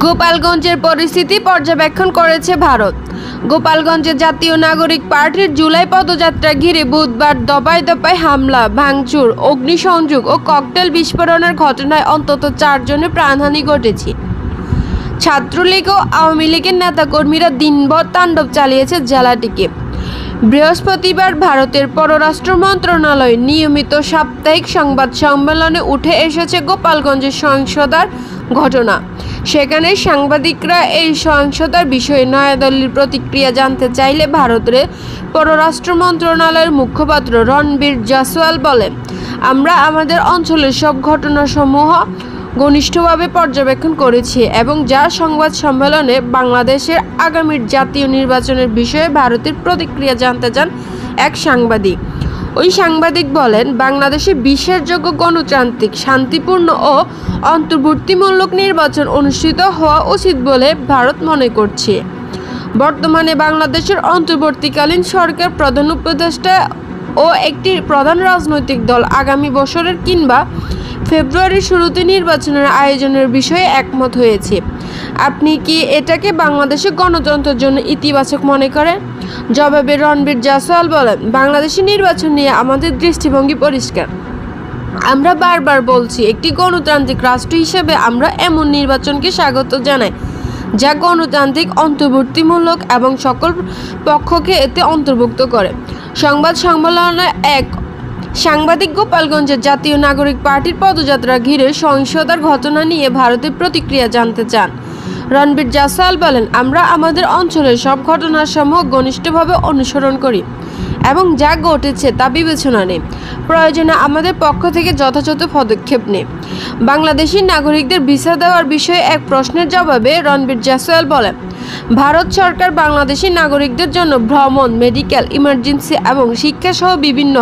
গোপালগঞ্জের পরিস্থিতি পর্যবেক্ষণ করেছে ভারত। গোপালগঞ্জে জাতীয় নাগরিক পার্টির জুলাই পদযাত্রা ঘিরে বুধবার দফায় দফায় হামলা, ভাঙচুর, অগ্নিসংযোগ ও ককটেল বিস্ফোরণের ঘটনায় অন্তত 4 জনের প্রাণহানি ঘটেছে। ছাত্রলীগ ও আওয়ামী লীগের নেতাকর্মীরা দিনভর তাণ্ডব চালিয়েছে জেলাটিকে। বৃহস্পতিবার ভারতের পররাষ্ট্র মন্ত্রণালয় নিয়মিত সাপ্তাহিক সংবাদ সম্মেলনে উঠে এসেছে গোপালগঞ্জের সহিংসতার ঘটনা। সেখানে সাংবাদিকরা এই সহিংসতার বিষয়ে নয়াদিল্লির প্রতিক্রিয়া জানতে চাইলে ভারতের পররাষ্ট্র মন্ত্রণালয়ের মুখপাত্র রণবীর জয়সওয়াল বলেন, আমরা আমাদের অঞ্চলের সব ঘটনাসমূহ ঘনিষ্ঠভাবে পর্যবেক্ষণ করেছি এবং যার সংবাদ সম্মেলনে বাংলাদেশের আগামী জাতীয় নির্বাচনের বিষয়ে ভারতের প্রতিক্রিয়া জানতে চান এক সাংবাদিক। ওই সাংবাদিক বলেন, বাংলাদেশে বিশ্বাসযোগ্য, গণতান্ত্রিক, শান্তিপূর্ণ ও অন্তর্ভুক্তিমূলক নির্বাচন অনুষ্ঠিত হওয়া উচিত বলে ভারত মনে করছে। বর্তমানে বাংলাদেশের অন্তর্বর্তীকালীন সরকার, প্রধান উপদেষ্টা ও একটি প্রধান রাজনৈতিক দল আগামী বছরের কিংবা ফেব্রুয়ারির শুরুতে নির্বাচনের আয়োজনের বিষয়ে একমত হয়েছে। আপনি কি এটাকে বাংলাদেশের গণতন্ত্রের জন্য ইতিবাচক মনে করেন? জবাবে রণবীর জয়সওয়াল বলেন, বাংলাদেশের নির্বাচন নিয়ে আমাদের দৃষ্টিভঙ্গি পরিষ্কার। আমরা বারবার বলছি, একটি গণতান্ত্রিক রাষ্ট্র হিসেবে আমরা এমন নির্বাচনকে স্বাগত জানাই যা গণতান্ত্রিক, অন্তর্ভুক্তিমূলক এবং সকল পক্ষকে এতে অন্তর্ভুক্ত করে। সংবাদ সম্মেলনে এক সাংবাদিক গোপালগঞ্জের জাতীয় নাগরিক পার্টির পদযাত্রা ঘিরে সহিংসতার ঘটনা নিয়ে ভারতের প্রতিক্রিয়া জানতে চান। রণবীর জয়সওয়াল বলেন, আমরা আমাদের অঞ্চলের সব ঘটনাসমূহ ঘনিষ্ঠভাবে অনুসরণ করি এবং যা ঘটেছে তা বিবেচনা নেই। প্রয়োজনে আমাদের পক্ষ থেকে যথাযথ পদক্ষেপ নেই। বাংলাদেশি নাগরিকদের ভিসা দেওয়ার বিষয়ে এক প্রশ্নের জবাবে রণবীর জয়সওয়াল বলেন, ভারত সরকার বাংলাদেশি নাগরিকদের জন্য ভ্রমণ, মেডিকেল, ইমার্জেন্সি এবং শিক্ষাসহ বিভিন্ন